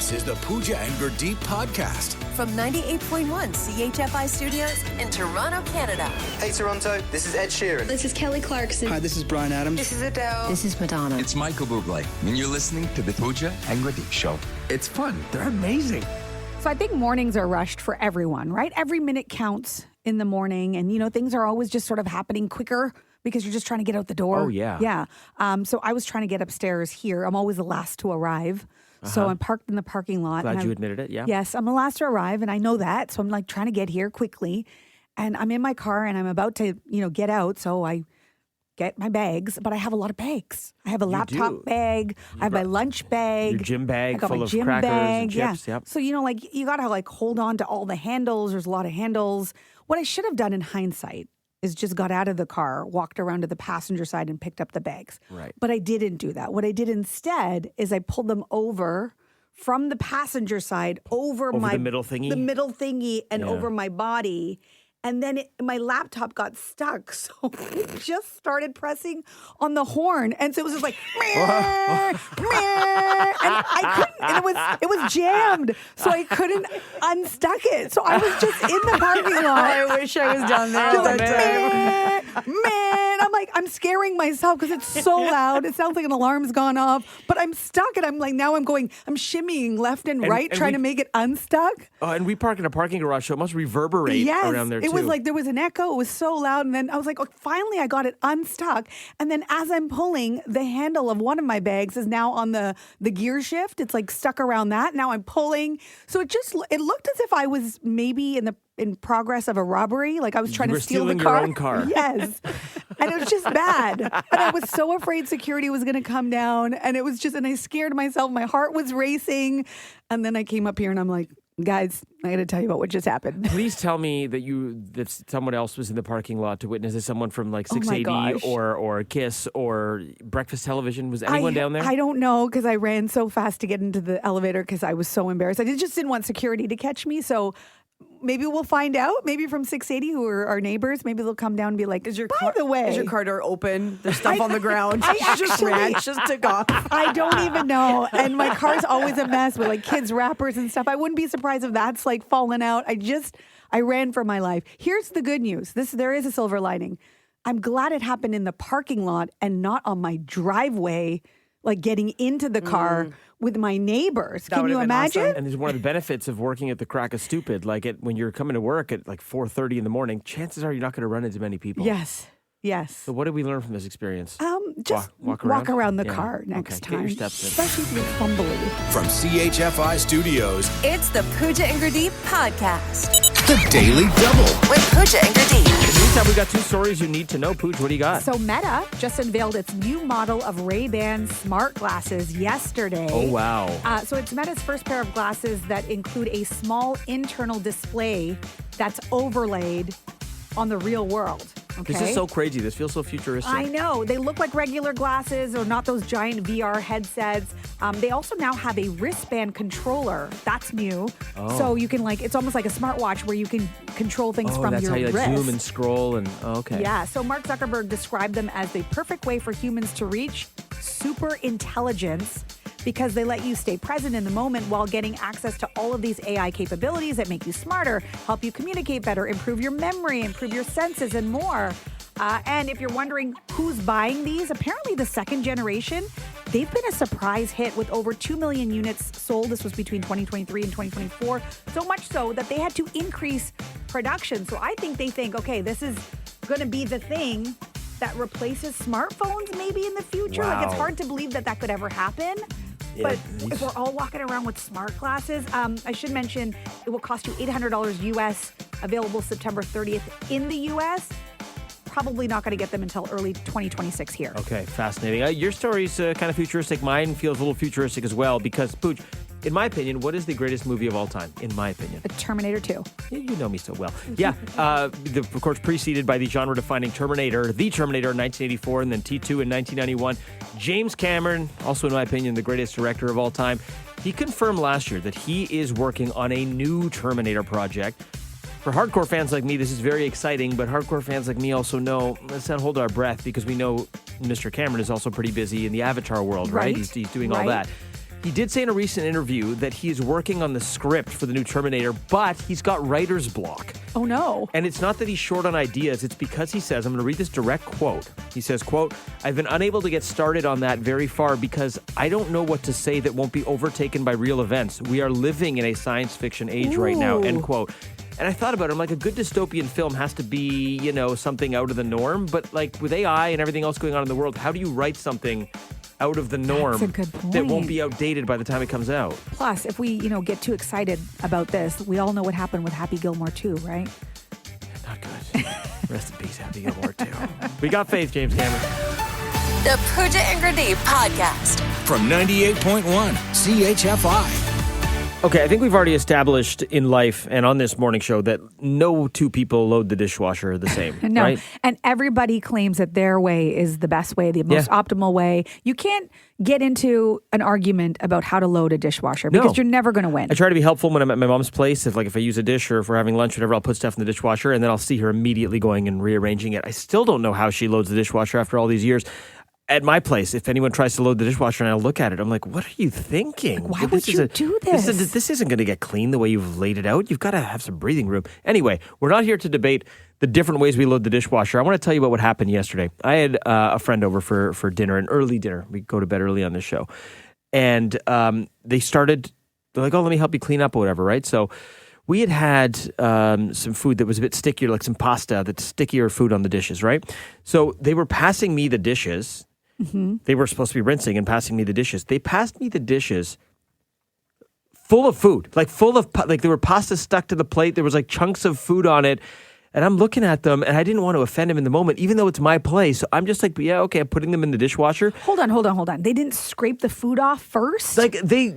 This is the Pooja and Gurdeep podcast. From 98.1 CHFI Studios in Toronto, Canada. Hey Toronto, this is Ed Sheeran. This is Kelly Clarkson. Hi, this is Bryan Adams. This is Adele. This is Madonna. It's Michael Bublé, and you're listening to the Pooja and Gurdeep Show. It's fun. They're amazing. So I think mornings are rushed for everyone, right? Every minute counts in the morning, and things are always just sort of happening quicker because you're just trying to get out the door. Oh, yeah. Yeah. So I was trying to get upstairs here. I'm always the last to arrive. So I'm parked in the parking lot. Glad you admitted it, yeah. Yes, I'm the last to arrive, and I know that. So I'm like trying to get here quickly. And I'm in my car, and I'm about to, get out. So I get my bags, but I have a lot of bags. I have a laptop bag. I have my lunch bag. Your gym bag I got full my of gym crackers bag. and chips. Yeah. Yep. So, you got to hold on to all the handles. There's a lot of handles. What I should have done in hindsight is just got out of the car, walked around to the passenger side and picked up the bags. Right. But I didn't do that. What I did instead is I pulled them over from the passenger side over the middle thingy? The middle thingy and over my body. And then my laptop got stuck. So I just started pressing on the horn. And so it was just like, meh, meh. And I couldn't, and it was jammed. So I couldn't unstuck it. So I was just in the parking lot. I wish I was down there Just all like, the time. man. I'm like, I'm scaring myself because it's so loud. It sounds like an alarm's gone off, but I'm stuck. And I'm like, now I'm shimmying left and right, trying to make it unstuck. Oh, and we park in a parking garage, so it must reverberate around there, too. It was like there was an echo. It was so loud. And then I was like, oh, finally I got it unstuck. And then as I'm pulling, the handle of one of my bags is now on the gear shift. It's like stuck around that. Now I'm pulling. So it looked as if I was maybe in progress of a robbery. Like I was trying to steal the car. Your own car. Yes. And it was just bad. And I was so afraid security was going to come down. And it was just, and I scared myself. My heart was racing. And then I came up here and I'm like, guys, I got to tell you about what just happened. Please tell me that someone else was in the parking lot to witness this. Someone from like 680 or KISS or Breakfast Television. Was anyone down there? I don't know because I ran so fast to get into the elevator because I was so embarrassed. I just didn't want security to catch me. So maybe we'll find out. Maybe from 680, who are our neighbors, maybe they'll come down and be like, by the way. Is your car door open? There's stuff on the ground. I just ran, just took off. I don't even know. And my car's always a mess with like kids' wrappers and stuff. I wouldn't be surprised if that's like fallen out. I ran for my life. Here's the good news. There is a silver lining. I'm glad it happened in the parking lot and not on my driveway, like getting into the car with my neighbors. Can you imagine? Awesome. And there's one of the benefits of working at the crack of stupid. Like when you're coming to work at like 4:30 in the morning, chances are you're not going to run into many people. Yes. So what did we learn from this experience? Just walk around the car next time. Get your steps in. Especially if you're fumbly. From CHFI Studios, It's the Pooja and Gurdeep podcast. the Daily Double. With Pooja and Gurdeep. In the meantime, we got 2 stories you need to know. Pooch, what do you got? So Meta just unveiled its new model of Ray-Ban smart glasses yesterday. Oh, wow. So it's Meta's first pair of glasses that include a small internal display that's overlaid on the real world. Okay? This is so crazy. This feels so futuristic. I know. They look like regular glasses or not those giant VR headsets. They also now have a wristband controller. That's new. Oh. So you can it's almost like a smartwatch where you can control things from that's your how you wrist. zoom and scroll and okay. Yeah. So Mark Zuckerberg described them as the perfect way for humans to reach super intelligence because they let you stay present in the moment while getting access to all of these AI capabilities that make you smarter, help you communicate better, improve your memory, improve your senses, and more. And if you're wondering who's buying these, apparently the second generation, they've been a surprise hit with over 2 million units sold. This was between 2023 and 2024. So much so that they had to increase production. So I think they think, okay, this is going to be the thing that replaces smartphones maybe in the future. Wow. Like it's hard to believe that could ever happen. But if we're all walking around with smart glasses, I should mention it will cost you $800 US, available September 30th in the US. Probably not going to get them until early 2026 here. Okay, fascinating. Your story's kind of futuristic. Mine feels a little futuristic as well because, Pooch, in my opinion, what is the greatest movie of all time? In my opinion. Terminator 2. You know me so well. Yeah, of course, preceded by the genre-defining Terminator, The Terminator in 1984, and then T2 in 1991. James Cameron, also in my opinion, the greatest director of all time. He confirmed last year that he is working on a new Terminator project. For hardcore fans like me, this is very exciting, but hardcore fans like me also know, let's not hold our breath because we know Mr. Cameron is also pretty busy in the Avatar world, right? He's doing all that. He did say in a recent interview that he is working on the script for the new Terminator, but he's got writer's block. Oh, no. And it's not that he's short on ideas. It's because he says, I'm going to read this direct quote. He says, quote, I've been unable to get started on that very far because I don't know what to say that won't be overtaken by real events. We are living in a science fiction age right now, end quote. And I thought about it. I'm like, a good dystopian film has to be, you know, something out of the norm. But like with AI and everything else going on in the world, how do you write something out of the norm That's a good point. that won't be outdated by the time it comes out? Plus, if we, get too excited about this, we all know what happened with Happy Gilmore too, right? Not good. Rest in peace, Happy Gilmore too. We got faith, James Cameron. The Pooja and Gurdeep podcast. From 98.1 CHFI. Okay, I think we've already established in life and on this morning show that no two people load the dishwasher the same, No, right? and everybody claims that their way is the best way, the most optimal way. You can't get into an argument about how to load a dishwasher because you're never going to win. I try to be helpful when I'm at my mom's place. If I use a dish or if we're having lunch, whatever, I'll put stuff in the dishwasher and then I'll see her immediately going and rearranging it. I still don't know how she loads the dishwasher after all these years. At my place, if anyone tries to load the dishwasher and I look at it, I'm like, what are you thinking? Why would you do this? This isn't going to get clean the way you've laid it out. You've got to have some breathing room. Anyway, we're not here to debate the different ways we load the dishwasher. I want to tell you about what happened yesterday. I had a friend over for dinner, an early dinner. We go to bed early on this show. And they're like, oh, let me help you clean up or whatever, right? So we had some food that was a bit stickier, like some pasta that's stickier food on the dishes, right? So they were passing me the dishes. Mm-hmm. They were supposed to be rinsing and passing me the dishes. They passed me the dishes full of food, like there were pasta stuck to the plate. There was like chunks of food on it. And I'm looking at them and I didn't want to offend him in the moment, even though it's my place. So I'm just like, yeah, okay, I'm putting them in the dishwasher. Hold on. They didn't scrape the food off first? Like they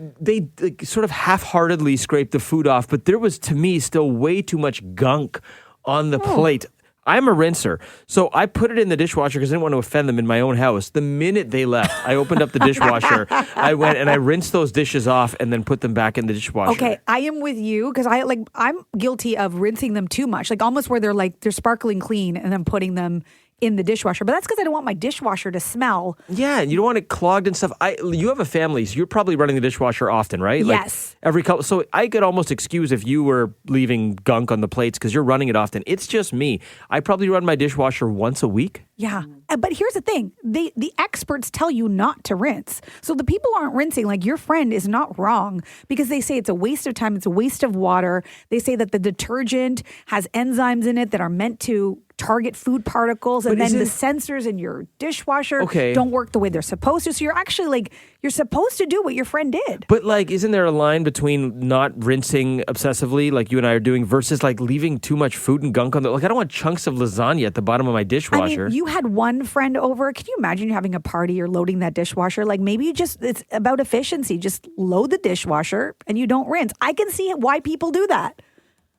sort of half-heartedly scraped the food off, but there was, to me, still way too much gunk on the plate. I'm a rinser, so I put it in the dishwasher because I didn't want to offend them in my own house. The minute they left, I opened up the dishwasher. I went and I rinsed those dishes off and then put them back in the dishwasher. Okay, I am with you because I'm guilty of rinsing them too much, like almost where they're sparkling clean and then putting them in the dishwasher. But that's because I don't want my dishwasher to smell. Yeah, and you don't want it clogged and stuff. You have a family, so you're probably running the dishwasher often, right? Yes. Like every couple. So I could almost excuse if you were leaving gunk on the plates because you're running it often. It's just me. I probably run my dishwasher once a week. Yeah. But here's the thing. The experts tell you not to rinse. So the people aren't rinsing. Like your friend is not wrong because they say it's a waste of time. It's a waste of water. They say that the detergent has enzymes in it that are meant to target food particles. And then the sensors in your dishwasher don't work the way they're supposed to. So you're actually you're supposed to do what your friend did. But isn't there a line between not rinsing obsessively like you and I are doing versus leaving too much food and gunk on the, I don't want chunks of lasagna at the bottom of my dishwasher. I mean, you had one friend over. Can you imagine having a party or loading that dishwasher? Maybe it's about efficiency. Just load the dishwasher and you don't rinse. I can see why people do that.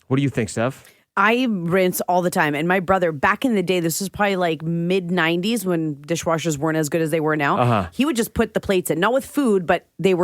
What do you think, Steph? I rinse all the time. And my brother, back in the day, this was probably mid-90s when dishwashers weren't as good as they were now. He would just put the plates in, not with food, but they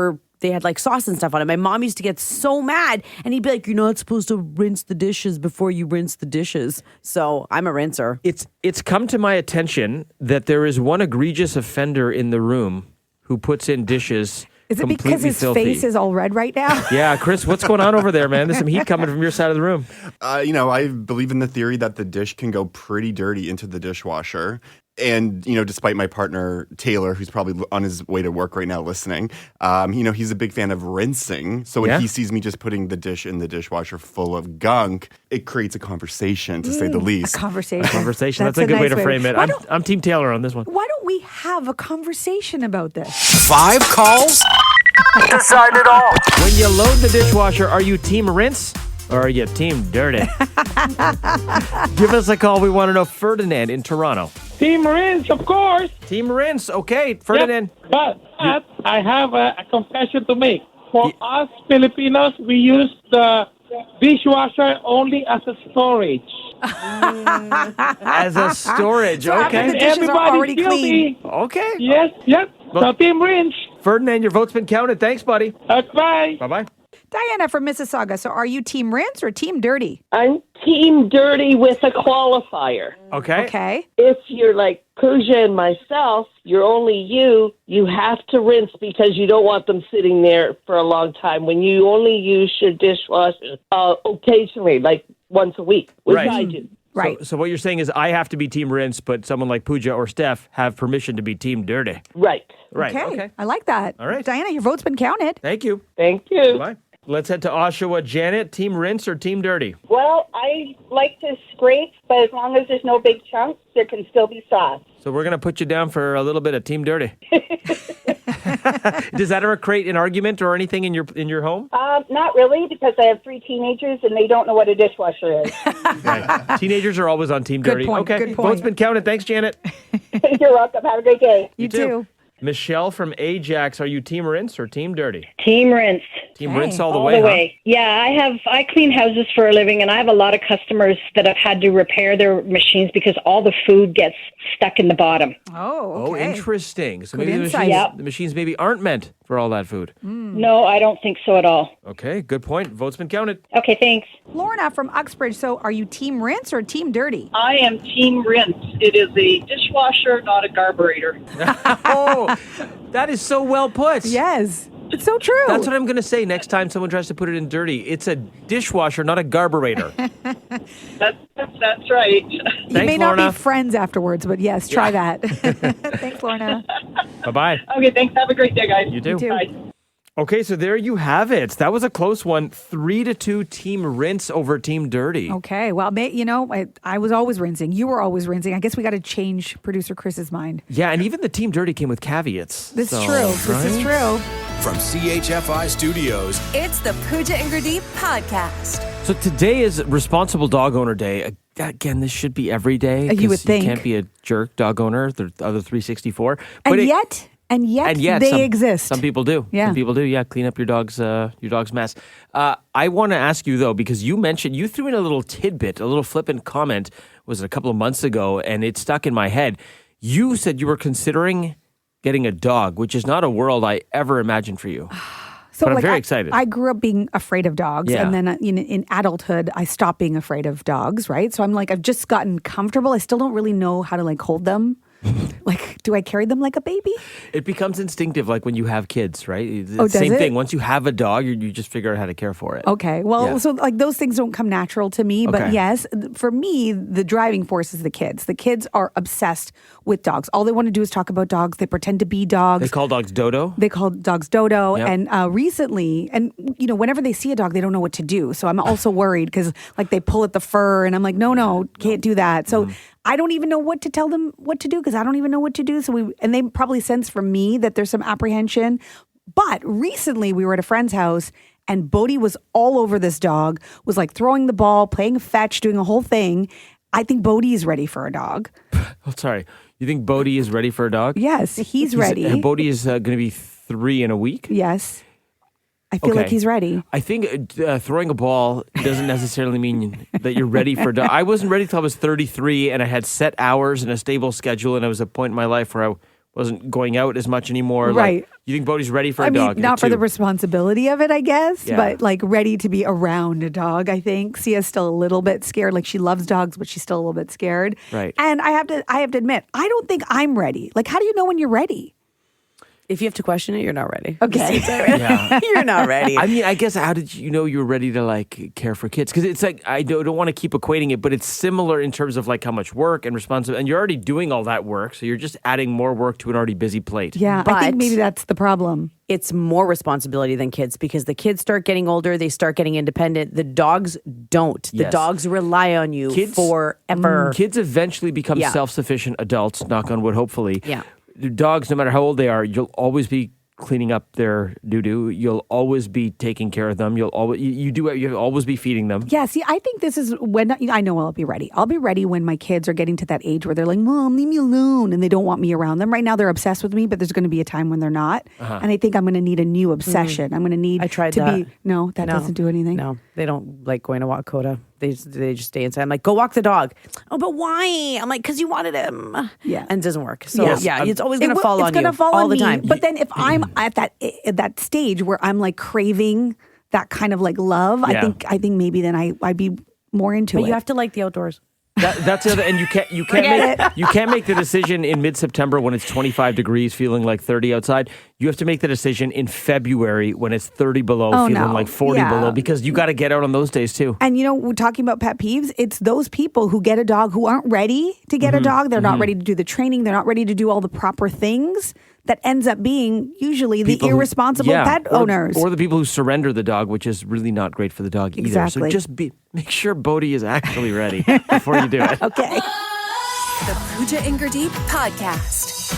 had sauce and stuff on it. My mom used to get so mad and he'd be like, you're not supposed to rinse the dishes before you rinse the dishes. So I'm a rinser. It's come to my attention that there is one egregious offender in the room who puts in dishes. Is it because his filthy. face is all red right now? Yeah, Chris, what's going on over there, man? There's some heat coming from your side of the room. I believe in the theory that the dish can go pretty dirty into the dishwasher. And, despite my partner, Taylor, who's probably on his way to work right now listening, he's a big fan of rinsing. So when he sees me just putting the dish in the dishwasher full of gunk, it creates a conversation, to say the least. A conversation. That's a good way to frame it. I'm Team Taylor on this one. Why don't we have a conversation about this? 5 calls? Decide it all. When you load the dishwasher, are you Team Rinse or are you Team Dirty? Give us a call. We want to know. Ferdinand in Toronto. Team Rinse, of course. Team Rinse. Okay, Ferdinand. Yep. But I have a confession to make. For us Filipinos, we use the dishwasher only as a storage. As a storage, okay. The dishes are already clean. Okay. Yes, yep. So Team Rinse. Ferdinand, your vote's been counted. Thanks, buddy. Bye. Bye-bye. Diana from Mississauga. So are you team rinse or team dirty? I'm team dirty with a qualifier. Okay. Okay. If you're like Pooja and myself, you're only you have to rinse because you don't want them sitting there for a long time. When you only use your dishwasher occasionally, like once a week, which Right. I do. Right. So what you're saying is I have to be team rinse, but someone like Pooja or Steph have permission to be team dirty. Right. Right. Okay. I like that. All right. Diana, your vote's been counted. Thank you. Thank you. Bye. Let's head to Oshawa. Janet, team rinse or team dirty? Well, I like to scrape, but as long as there's no big chunks, there can still be sauce. So we're going to put you down for a little bit of team dirty. Does that ever create an argument or anything in your home? Not really, because I have 3 teenagers and they don't know what a dishwasher is. Right. Teenagers are always on team Good dirty. point, Okay. good point. Vote's been counted. Thanks, Janet. You're welcome. Have a great day. You too. Michelle from Ajax, are you team rinse or team dirty? Team rinse. Team Okay. rinse all the All way, the huh? way. Yeah, I clean houses for a living, and I have a lot of customers that have had to repair their machines because all the food gets stuck in the bottom. Oh, Oh, okay. interesting. So Good maybe insight. the machines maybe aren't meant for all that food. No, I don't think so at all. Okay, good point. Vote's been counted. Okay, thanks. Lorna from Uxbridge. So are you team rinse or team dirty? I am team rinse. It is a dishwasher, not a garburator. Oh, that is so well put. Yes. It's so true. That's what I'm going to say next time someone tries to put it in dirty. It's a dishwasher, not a garburator. That's right. You Thanks, may not Lorna. be friends afterwards, but yes, try that. Thanks, Lorna. Bye-bye. Okay, thanks. Have a great day, guys. You too. You too. Bye. Okay, so there you have it. That was a close one. 3-2 team rinse over team dirty. Okay. Well, I was always rinsing. You were always rinsing. I guess we got to change producer Chris's mind. Yeah, and even the team dirty came with caveats. This is So, true. This is true. From CHFI Studios. It's the Pooja and Gurdeep podcast. So today is Responsible Dog Owner Day. Again, this should be every day. You would 'cause think. You can't be a jerk dog owner, the other 364. And yet they exist. Some people do. Yeah. Some people do. Yeah, clean up your dog's mess. I want to ask you though, because you threw in a little tidbit, a little flippant comment, was it a couple of months ago, and it stuck in my head. You said you were considering getting a dog, which is not a world I ever imagined for you. So but I'm very excited. I grew up being afraid of dogs, Yeah. and then in adulthood, I stopped being afraid of dogs. Right, so I'm like, I've just gotten comfortable. I still don't really know how to like hold them. Like, do I carry them like a baby? It becomes instinctive, like when you have kids, right? It's Oh, the same does it? thing. Once you have a dog, you just figure out how to care for it. Okay. Well, Yeah. so like those things don't come natural to me. But Okay. yes, for me, the driving force is the kids. The kids are obsessed with dogs. All they want to do is talk about dogs. They pretend to be dogs. They call dogs Dodo. They call dogs Dodo. Yep. And recently, and whenever they see a dog, they don't know what to do. So I'm also worried because like they pull at the fur and I'm like, no, can't do that. So I don't even know what to tell them what to do because I don't even know what to do. So and they probably sense from me that there's some apprehension. But recently we were at a friend's house and Bodhi was all over this dog, was like throwing the ball, playing fetch, doing a whole thing. I think Bodhi is ready for a dog. Oh, sorry. You think Bodhi is ready for a dog? Yes, he's ready. Bodhi is going to be 3 in a week? Yes. I feel like he's ready. I think throwing a ball doesn't necessarily mean that you're ready for a dog. I wasn't ready till I was 33 and I had set hours and a stable schedule and I was at a point in my life where I wasn't going out as much anymore. Right. Like, you think Bodhi's ready for a I mean, dog? not for the responsibility of it, I guess, Yeah. but like ready to be around a dog, I think. Sia's still a little bit scared. Like she loves dogs, but she's still a little bit scared. Right. And I have to admit, I don't think I'm ready. Like, how do you know when you're ready? If you have to question it, you're not ready. Okay. Yeah. You're not ready. I mean, I guess how did you know you were ready to like care for kids? Because it's like I don't want to keep equating it, but it's similar in terms of like how much work and responsibility, and you're already doing all that work, so you're just adding more work to an already busy plate. Yeah, I think maybe that's the problem. It's more responsibility than kids because the kids start getting older, they start getting independent. The dogs don't. The Yes. dogs rely on you forever. Kids eventually become Yeah. self-sufficient adults, knock on wood, hopefully. Yeah. Dogs, no matter how old they are, you'll always be cleaning up their doo-doo. You'll always be taking care of them. You'll always be feeding them. Yeah, see, I think this is when I know I'll be ready. I'll be ready when my kids are getting to that age where they're like, Mom, leave me alone. And they don't want me around them. Right now, they're obsessed with me, but there's going to be a time when they're not. And I think I'm going to need a new obsession. I'm going to need I tried to that. be. No, that doesn't do anything. No, they don't like going to walk Coda. They just stay inside. I'm like, go walk the dog. Oh, but why? I'm like, because you wanted him. Yeah. And it doesn't work. So, Yes. yeah, it's always going to fall It's on going you to fall all on the me. time. But then if I'm at that stage where I'm like craving that kind of like love, Yeah. I think maybe then I'd be more into But it. you have to like the outdoors. That's the other, and you can't make the decision in mid-September when it's 25 degrees, feeling like 30 outside. You have to make the decision in February when it's 30 below, feeling like 40 below, because you got to get out on those days too. And we're talking about pet peeves. It's those people who get a dog who aren't ready to get a dog. They're not ready to do the training. They're not ready to do all the proper things. That ends up being usually the irresponsible pet owners. Or the people who surrender the dog, which is really not great for the dog either. Exactly. So just make sure Bodhi is actually ready before you do it. Okay. The Pooja and Gurdeep podcast.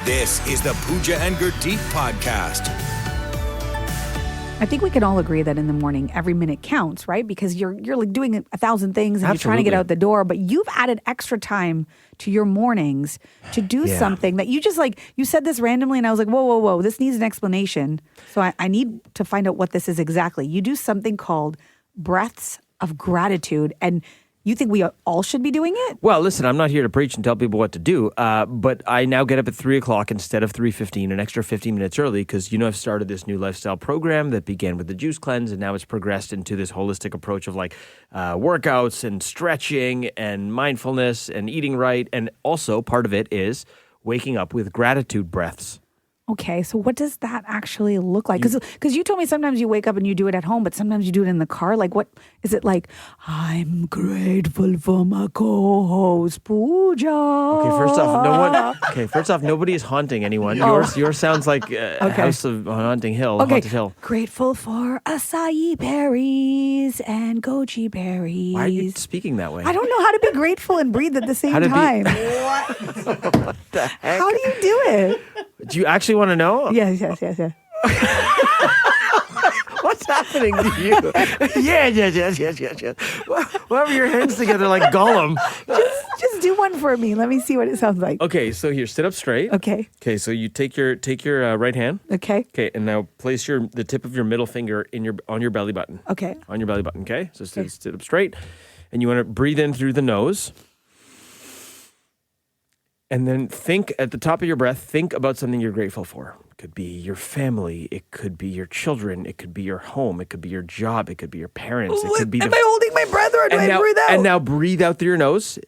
This is the Pooja and Gurdeep podcast. I think we can all agree that in the morning, every minute counts, right? Because you're like doing 1,000 things and you're trying to get out the door, but you've added extra time to your mornings to do something that you just you said this randomly and I was like, whoa, this needs an explanation. So I need to find out what this is exactly. You do something called breaths of gratitude, and you think we all should be doing it? Well, listen, I'm not here to preach and tell people what to do, but I now get up at 3 o'clock instead of 3:15, an extra 15 minutes early, because I've started this new lifestyle program that began with the juice cleanse, and now it's progressed into this holistic approach of workouts and stretching and mindfulness and eating right, and also part of it is waking up with gratitude breaths. Okay, so what does that actually look like? Because you told me sometimes you wake up and you do it at home, but sometimes you do it in the car. Like, what is it like? I'm grateful for my co-host Pooja. Okay, first off, nobody is haunting anyone. Yours sounds like House of Haunting Hill. Haunted Hill. Grateful for acai berries and goji berries. Why are you speaking that way? I don't know how to be grateful and breathe at the same time. What the heck? How do you do it? Do you actually want to know? Yes. What's happening to you? Yes. Why have your hands together like Gollum? Just do one for me. Let me see what it sounds like. Okay, so here, sit up straight. Okay. Okay, so you take your right hand. Okay. Okay, and now place the tip of your middle finger on your belly button. Okay. On your belly button. Okay, so sit up straight, and you want to breathe in through the nose. And then think at the top of your breath, think about something you're grateful for. It could be your family. It could be your children. It could be your home. It could be your job. It could be your parents. It could be Am I holding my breath or do I breathe out? And now breathe out through your nose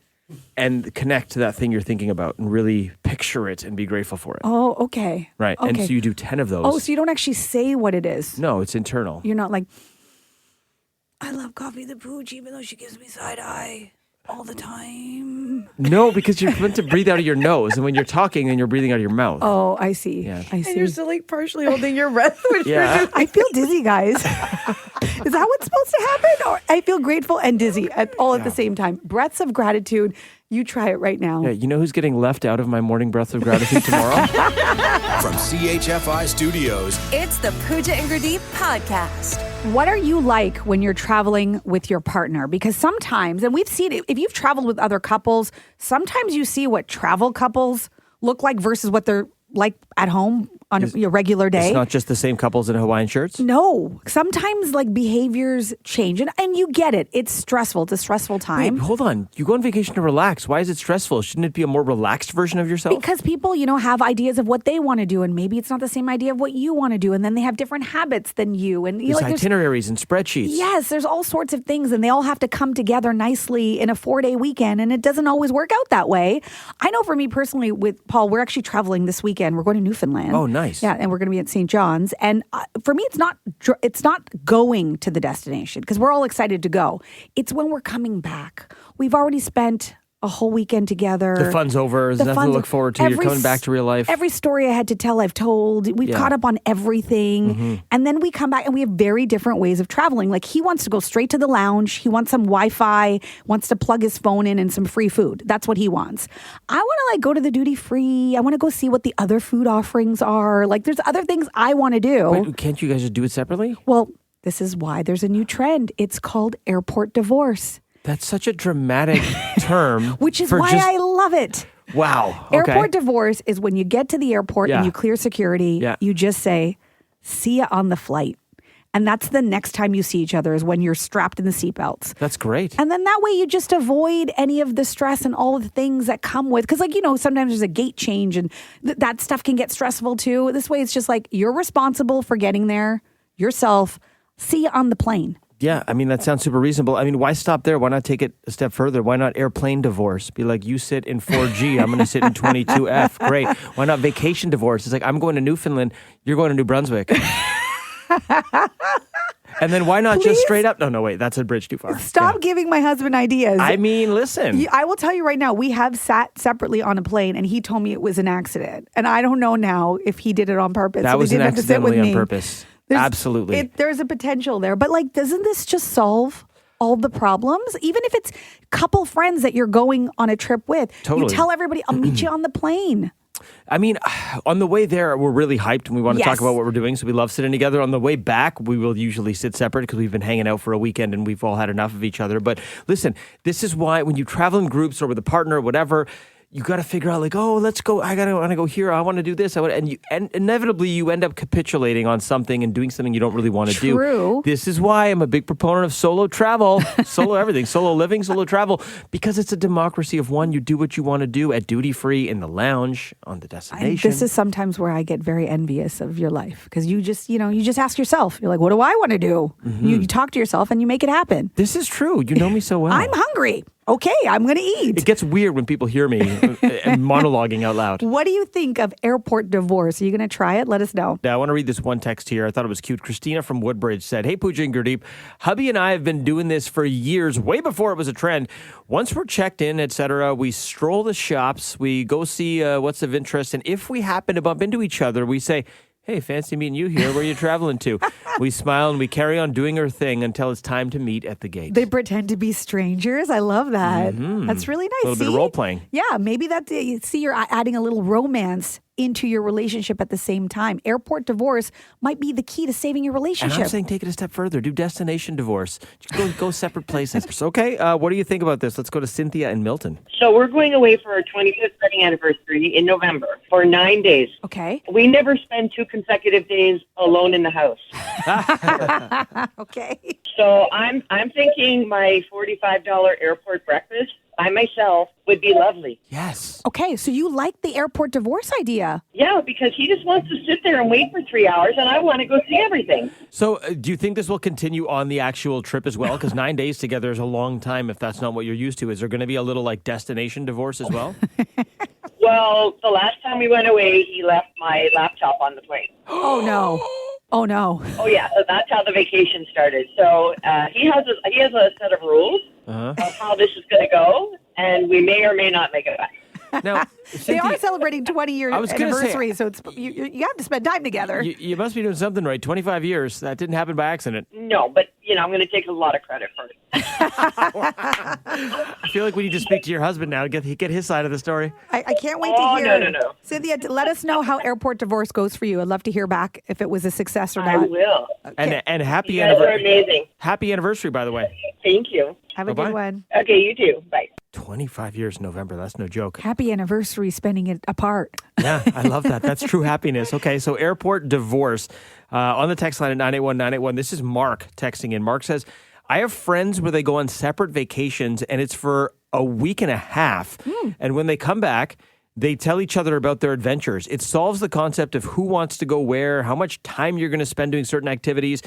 and connect to that thing you're thinking about and really picture it and be grateful for it. Oh, okay. Right. Okay. And so you do 10 of those. Oh, so you don't actually say what it is. No, it's internal. You're not like, I love Coffee the Pooch even though she gives me side eye all the time. No, because you're meant to breathe out of your nose. And when you're talking, then you're breathing out of your mouth. Oh, I see. Yeah. I see. And you're still partially holding your breath. Yeah. I feel dizzy, guys. Is that what's supposed to happen? Or I feel grateful and dizzy at the same time. Breaths of gratitude. You try it right now. Yeah, you know who's getting left out of my morning breath of gratitude tomorrow? From CHFI Studios, It's the Pooja and Gurdeep podcast. What are you like when you're traveling with your partner? Because sometimes, and we've seen it, if you've traveled with other couples, sometimes you see what travel couples look like versus what they're like at home on a regular day. It's not just the same couples in Hawaiian shirts? No. Sometimes behaviors change and you get it. It's stressful. It's a stressful time. Wait, hold on. You go on vacation to relax. Why is it stressful? Shouldn't it be a more relaxed version of yourself? Because people, have ideas of what they want to do, and maybe it's not the same idea of what you want to do, and then they have different habits than you. And There's itineraries and spreadsheets. Yes, there's all sorts of things, and they all have to come together nicely in a 4-day weekend, and it doesn't always work out that way. I know for me personally, with Paul, we're actually traveling this weekend. We're going to Newfoundland. Oh, nice. Yeah, and we're going to be at St. John's. And for me, it's not going to the destination because we're all excited to go. It's when we're coming back. We've already spent a whole weekend together. The fun's over. There's nothing to look forward to. You're coming back to real life. Every story I had to tell, I've told. We've caught up on everything. Mm-hmm. And then we come back and we have very different ways of traveling. Like he wants to go straight to the lounge. He wants some Wi-Fi, wants to plug his phone in and some free food. That's what he wants. I want to go to the duty free. I want to go see what the other food offerings are. There's other things I want to do. Wait, can't you guys just do it separately? Well, this is why there's a new trend. It's called airport divorce. That's such a dramatic term. Which is why I love it. Wow. Okay. Airport divorce is when you get to the airport and you clear security, you just say, see ya on the flight. And that's the next time you see each other is when you're strapped in the seatbelts. That's great. And then that way you just avoid any of the stress and all of the things that come with, because sometimes there's a gate change and that stuff can get stressful too. This way it's just like you're responsible for getting there yourself. See you on the plane. Yeah, I mean, that sounds super reasonable. I mean, why stop there? Why not take it a step further? Why not airplane divorce? Be like, you sit in 4G, I'm going to sit in 22F. Great. Why not vacation divorce? It's like, I'm going to Newfoundland, you're going to New Brunswick. And then why not just straight up? No, wait, that's a bridge too far. Stop giving my husband ideas. I mean, listen. I will tell you right now, we have sat separately on a plane and he told me it was an accident. And I don't know now if he did it on purpose. That was an accidentally on purpose. Absolutely. There's a potential there. But doesn't this just solve all the problems? Even if it's couple friends that you're going on a trip with. Totally. You tell everybody, I'll meet you on the plane. I mean, on the way there, we're really hyped and we want to talk about what we're doing. So we love sitting together. On the way back, we will usually sit separate because we've been hanging out for a weekend and we've all had enough of each other. But listen, this is why when you travel in groups or with a partner or whatever, you got to figure out let's go. I want to go here. I want to do this. And inevitably you end up capitulating on something and doing something you don't really want to do. True. This is why I'm a big proponent of solo travel, solo everything, solo living, solo travel, because it's a democracy of one. You do what you want to do at duty free, in the lounge, on the destination. This is sometimes where I get very envious of your life because you just ask yourself, you're like, what do I want to do? Mm-hmm. You talk to yourself and you make it happen. This is true. You know me so well. I'm hungry. Okay, I'm going to eat. It gets weird when people hear me monologuing out loud. What do you think of airport divorce? Are you going to try it? Let us know. Now, I want to read this one text here. I thought it was cute. Christina from Woodbridge said, "Hey, Pooja and Gurdeep, hubby and I have been doing this for years, way before it was a trend. Once we're checked in, etc., we stroll the shops, we go see what's of interest, and if we happen to bump into each other, we say, hey, fancy meeting you here. Where are you traveling to? We smile and we carry on doing our thing until it's time to meet at the gate." They pretend to be strangers. I love that. Mm-hmm. That's really nice. A little bit of role playing. Yeah, maybe you're adding a little romance into your relationship at the same time. Airport divorce might be the key to saving your relationship. And I'm saying take it a step further. Do destination divorce. Just go separate places. Okay, what do you think about this? Let's go to Cynthia and Milton. So we're going away for our 25th wedding anniversary in November for 9 days. Okay. We never spend 2 consecutive days alone in the house. Okay. So I'm thinking my $45 airport breakfast by myself would be lovely. Yes. Okay, so you like the airport divorce idea? Yeah, because he just wants to sit there and wait for 3 hours, and I want to go see everything. So do you think this will continue on the actual trip as well? Because 9 days together is a long time if that's not what you're used to. Is there going to be a little destination divorce as well? Well, the last time we went away, he left my laptop on the plane. Oh, no. Oh, no. Oh, yeah. So that's how the vacation started. So he has a set of rules of how this is going to go, and we may or may not make it back. Now, they are celebrating 20-year anniversary, so it's you have to spend time together. You must be doing something right. 25 years. That didn't happen by accident. No, but, I'm going to take a lot of credit for it. I feel like we need to speak to your husband now to get his side of the story. I can't wait to hear. No. Cynthia, let us know how airport divorce goes for you. I'd love to hear back if it was a success or not. I will. Okay. And happy You guys are amazing. Happy anniversary, by the way. Thank you. Have a good one. Okay, you too. Bye. 25 years in November. That's no joke. Happy anniversary spending it apart. Yeah, I love that. That's true happiness. Okay, so airport divorce. On the text line at 981-981, this is Mark texting in. Mark says, I have friends where they go on separate vacations and it's for a week and a half. And when they come back, they tell each other about their adventures. It solves the concept of who wants to go where, how much time you're going to spend doing certain activities.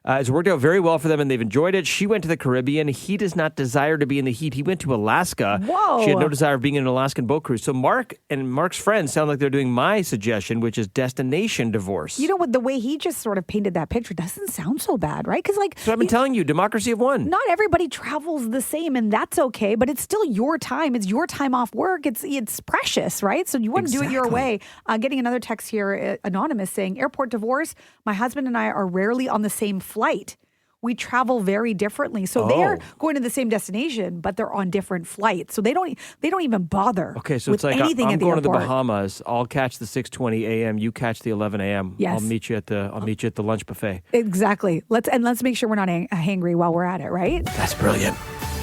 It's worked out very well for them and they've enjoyed it. She went to the Caribbean. He does not desire to be in the heat. He went to Alaska. Whoa. She had no desire of being in an Alaskan boat cruise. So Mark and Mark's friends sound like they're doing my suggestion, which is destination divorce. You know what? The way he just sort of painted that picture doesn't sound so bad, right? Because So I've been telling you, democracy of one. Not everybody travels the same, and that's okay. But it's still your time. It's your time off work. It's precious, right? So you want to do it your way. Getting another text here, anonymous, saying airport divorce. My husband and I are rarely on the same flight. We travel very differently. So they're going to the same destination, but they're on different flights. So they don't even bother. Okay, so with it's like anything I'm at the going to the airport. Bahamas. I'll catch the 6:20 a.m. You catch the 11 a.m. Yes. I'll meet you at the lunch buffet. Exactly. Let's make sure we're not hangry while we're at it, right? That's brilliant.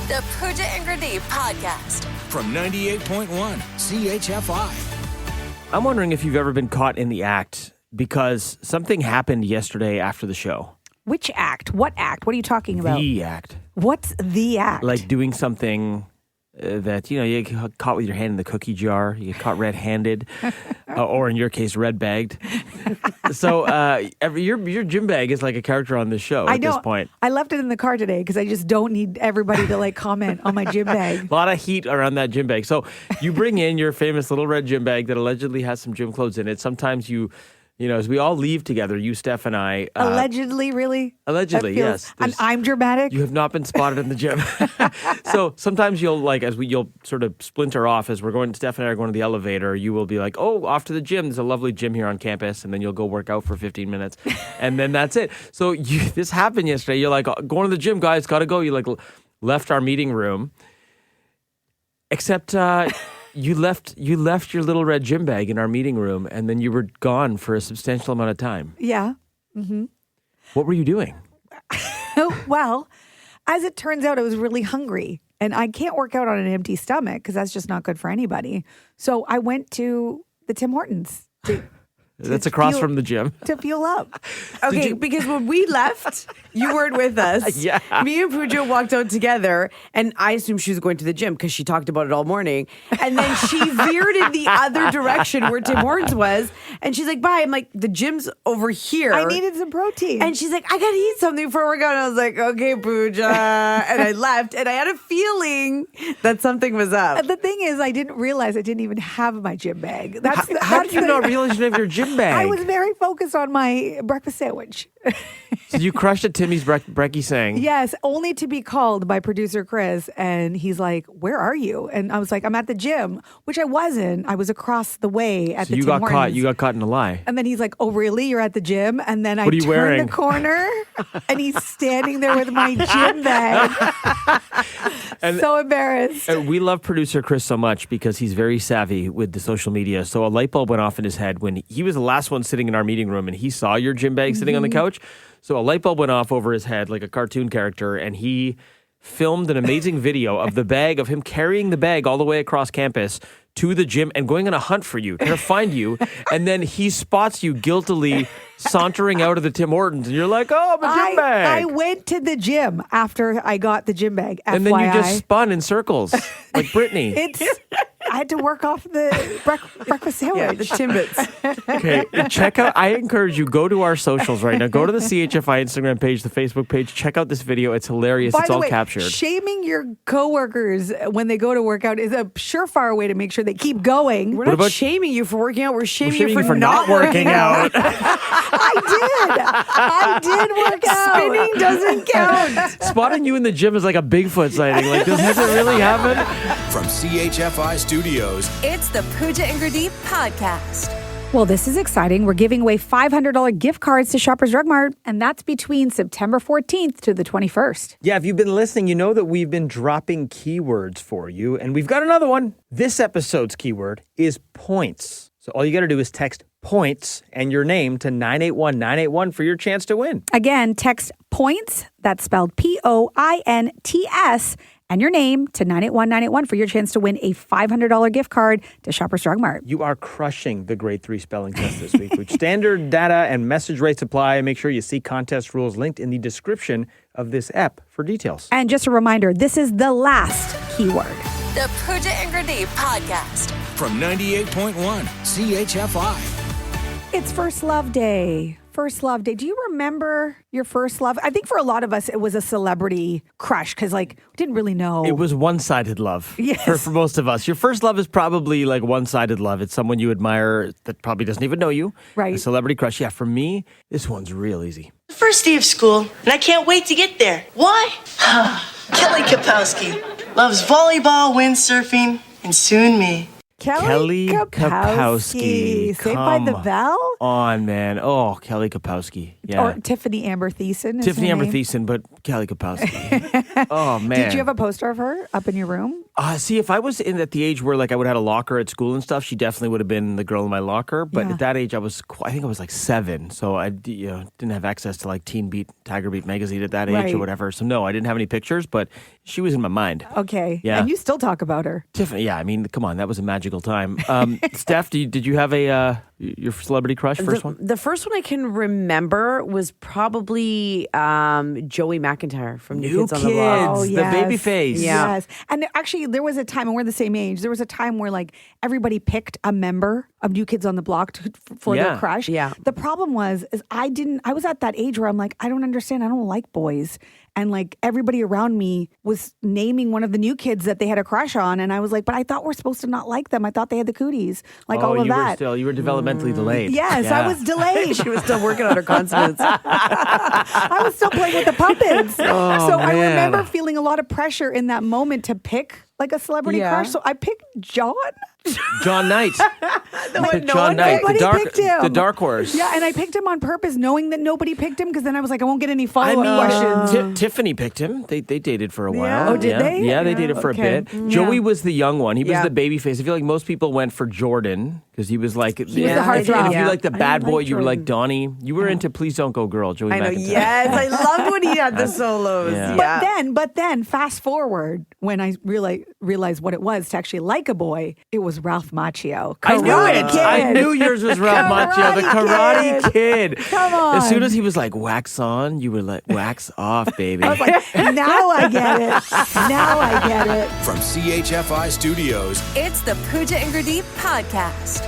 The Pooja and Gurdeep podcast. From 98.1 CHFI. I'm wondering if you've ever been caught in the act because something happened yesterday after the show. Which act? What act? What are you talking about? The act. What's the act? Like doing something that, you get caught with your hand in the cookie jar, you get caught red-handed, or in your case, red-bagged. So your gym bag is like a character on this show at this point. I left it in the car today because I just don't need everybody to comment on my gym bag. A lot of heat around that gym bag. So you bring in your famous little red gym bag that allegedly has some gym clothes in it. Sometimes as we all leave together, you, Steph, and I. Allegedly, really? Allegedly, yes. I'm dramatic. You have not been spotted in the gym. So sometimes you'll sort of splinter off as Steph and I are going to the elevator. You will be like, oh, off to the gym. There's a lovely gym here on campus. And then you'll go work out for 15 minutes. And then that's it. So this happened yesterday. You're like, going to the gym, guys, got to go. You left our meeting room. Except you left your little red gym bag in our meeting room, and then you were gone for a substantial amount of time. Yeah. Mm-hmm. What were you doing? Well, as it turns out, I was really hungry, and I can't work out on an empty stomach because that's just not good for anybody. So I went to the Tim Hortons. That's across from the gym. To fuel up. Okay, because when we left, you weren't with us. Yeah. Me and Pooja walked out together, and I assumed she was going to the gym because she talked about it all morning. And then she veered in the other direction where Tim Hortons was. And she's like, bye. I'm like, the gym's over here. I needed some protein. And she's like, I got to eat something before we're going. I was like, okay, Pooja. And I left, and I had a feeling that something was up. The thing is, I didn't realize I didn't even have my gym bag. How did you not realize you didn't have your gym bag? I was very focused on my breakfast sandwich. So you crushed at Timmy's brekkie saying. Yes, only to be called by producer Chris. And he's like, where are you? And I was like, I'm at the gym, which I wasn't. I was across the way at the Tim Hortons. You got caught in a lie. And then he's like, oh, really? You're at the gym? And then I turn the corner and he's standing there with my gym bag. So embarrassed. We love producer Chris so much because he's very savvy with the social media. So a light bulb went off in his head when he was the last one sitting in our meeting room and he saw your gym bag sitting on the couch. So a light bulb went off over his head like a cartoon character, and he filmed an amazing video of the bag, of him carrying the bag all the way across campus to the gym and going on a hunt for you, trying to find you. And then he spots you guiltily sauntering out of the Tim Hortons. And you're like, oh, my gym bag. I went to the gym after I got the gym bag, FYI. And then you just spun in circles like Brittany. I had to work off the breakfast sandwich. Yeah, the Timbits. Okay, check out, I encourage you, go to our socials right now. Go to the CHFI Instagram page, the Facebook page. Check out this video. It's hilarious. It's all captured. Shaming your coworkers when they go to work out is a surefire way to make sure they keep going. We're not shaming you for working out. We're shaming you for not working out. I did work out. Spinning doesn't count. Spotting you in the gym is like a Bigfoot sighting. Like, has it really happened? From CHFI Studios, It's the Pooja and Gurdeep podcast. Well, this is exciting. We're giving away $500 gift cards to Shoppers Drug Mart, and that's between September 14th to the 21st. Yeah, if you've been listening, you know that we've been dropping keywords for you, and we've got another one. This episode's keyword is points. So all you got to do is text points and your name to 981-981 for your chance to win. Again, text points, that's spelled POINTS, and your name to 981-981 for your chance to win a $500 gift card to Shoppers Drug Mart. You are crushing the grade 3 spelling test this week, which standard data and message rates apply. Make sure you see contest rules linked in the description of this app for details. And just a reminder, this is the last keyword. The Pooja and Gurdeep podcast. From 98.1 CHFI. It's First Love Day. First love day. Do you remember your first love? I think for a lot of us, it was a celebrity crush because, we didn't really know. It was one-sided love. Yes. For most of us. Your first love is probably like one-sided love. It's someone you admire that probably doesn't even know you. Right. A celebrity crush. Yeah, for me, this one's real easy. First day of school, and I can't wait to get there. Why? Kelly Kapowski loves volleyball, windsurfing, and soon me. Kelly Kapowski. Saved by the Bell? On, man. Oh, Kelly Kapowski. Yeah. Or Tiffany Amber Thiessen. Tiffany Amber Thiessen, but Kelly Kapowski. Oh, man. Did you have a poster of her up in your room? See, if I was at the age where I would have had a locker at school and stuff, she definitely would have been the girl in my locker. But at that age, I think I was 7. So I didn't have access to Teen Beat, Tiger Beat magazine at that age or whatever. So no, I didn't have any pictures, but she was in my mind. Okay. Yeah. And you still talk about her. Tiffany, yeah. I mean, come on. That was a magical time. Steph, did you have a Your celebrity crush, first one? The first one I can remember was probably Joey McIntyre from New Kids on the Block. The baby face. Yeah. Yes. And actually, there was a time, and we're the same age, there was a time where like everybody picked a member of New Kids on the Block for their crush. Yeah. The problem was, I was at that age where I'm like, I don't understand. I don't like boys. And like everybody around me was naming one of the new kids that they had a crush on. And I was like, but I thought we're supposed to not like them. I thought they had the cooties, like all of that. You were developmentally delayed. Yes, I was delayed. She was still working on her consonants. I was still playing with the puppets. I remember feeling a lot of pressure in that moment to pick like a celebrity crush. So I picked John. John Knight. John Knight, the dark horse. Yeah, and I picked him on purpose, knowing that nobody picked him, because then I was like, I won't get any follow-up questions. Tiffany picked him. They dated for a while. Yeah. Oh, did they? Yeah, they dated for a bit. Joey was the young one. He was the baby face. I feel like most people went for Jordan because he was like, the heartthrob. If you like the bad boy, you were like Donnie. You were into Please Don't Go Girl, Joey McIntyre. Yes, I loved when he had the solos. Yeah. But then, fast forward, when I realized what it was to actually like a boy, it was Ralph Macchio. I knew it. I knew yours was Ralph Macchio, the Karate Kid. Come on. As soon as he was like, wax on, you were like, wax off, baby. I was like, now I get it. Now I get it. From CHFI Studios, It's the Pooja and Gurdeep podcast.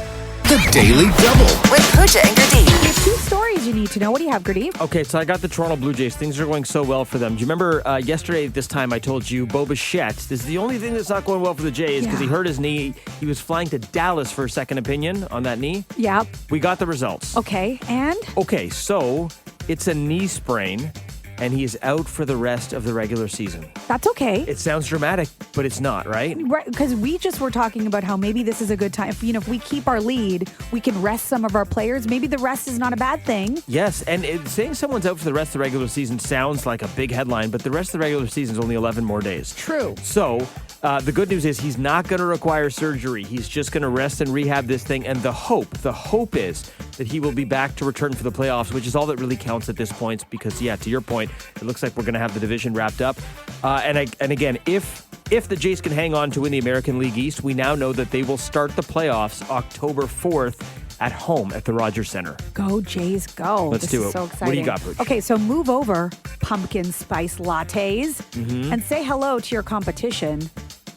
the Daily Double. With Pooja and Gurdeep. You have 2 stories you need to know. What do you have, Gurdeep? Okay, so I got the Toronto Blue Jays. Things are going so well for them. Do you remember yesterday at this time I told you Bo Bichette, this is the only thing that's not going well for the Jays because he hurt his knee. He was flying to Dallas for a second opinion on that knee. Yep. We got the results. Okay, and? Okay, so it's a knee sprain, and he is out for the rest of the regular season. That's okay. It sounds dramatic, but it's not, right? Right, because we just were talking about how maybe this is a good time. If we keep our lead, we can rest some of our players. Maybe the rest is not a bad thing. Yes, and saying someone's out for the rest of the regular season sounds like a big headline, but the rest of the regular season is only 11 more days. True. So the good news is he's not going to require surgery. He's just going to rest and rehab this thing. And the hope is that he will be back to return for the playoffs, which is all that really counts at this point. Because, to your point, it looks like we're going to have the division wrapped up. And again, if the Jays can hang on to win the American League East, we now know that they will start the playoffs October 4th at home at the Rogers Center. Go Jays, go. Let's do it. So exciting. What do you got, Pooch? Okay, so move over pumpkin spice lattes and say hello to your competition,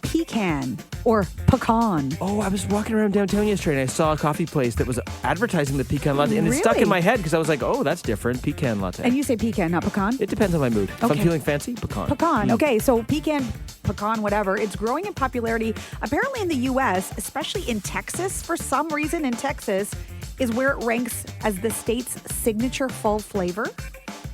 pecan or pecan. Oh, I was walking around downtown yesterday and I saw a coffee place that was advertising the pecan latte. And it stuck in my head because I was like, oh, that's different. Pecan latte. And you say pecan, not pecan? It depends on my mood. If I'm feeling fancy, pecan. Pecan. Okay, so pecan, whatever. It's growing in popularity apparently in the U.S., especially in Texas. For some reason in Texas is where it ranks as the state's signature fall flavor.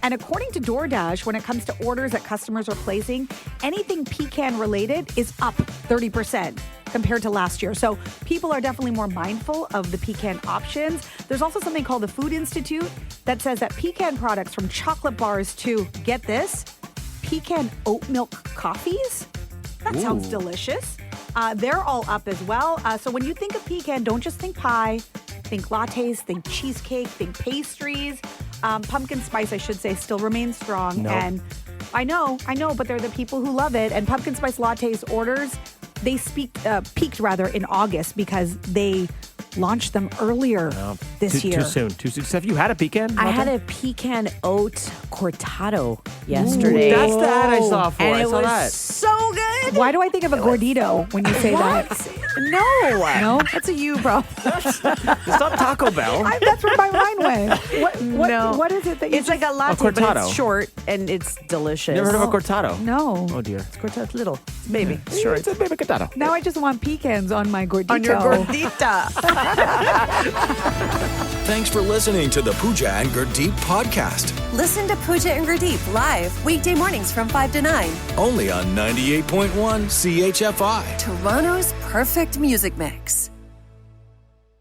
And according to DoorDash, when it comes to orders that customers are placing, anything pecan related is up 30% compared to last year. So people are definitely more mindful of the pecan options. There's also something called the Food Institute that says that pecan products from chocolate bars to, get this, pecan oat milk coffees. That sounds delicious. They're all up as well. So when you think of pecan, don't just think pie. Think lattes, think cheesecake, think pastries. Pumpkin spice, I should say, still remains strong. No. And I know, but they're the people who love it. And pumpkin spice lattes orders, they peaked in August because they launched them earlier this year. Too soon. So have you had a pecan? I had a pecan oat cortado yesterday. Ooh, that's the ad I saw for. And I it saw was that. so good. Why do I think of a gordito when you say that? No, that's a you problem. It's not Taco Bell. That's where my mind went. What is it that you It's like a latte, but cortado. it's short and it's delicious. Never heard of a cortado? No. Oh, dear. It's cortado. It's little. It's baby. It's short. It's a baby cortado. Now I just want pecans on my gordito. On your gordita. Thanks for listening to the Pooja and Gurdeep podcast. Listen to Pooja and Gurdeep live weekday mornings from 5 to 9. Only on 98.1 CHFI. Toronto's perfect music mix.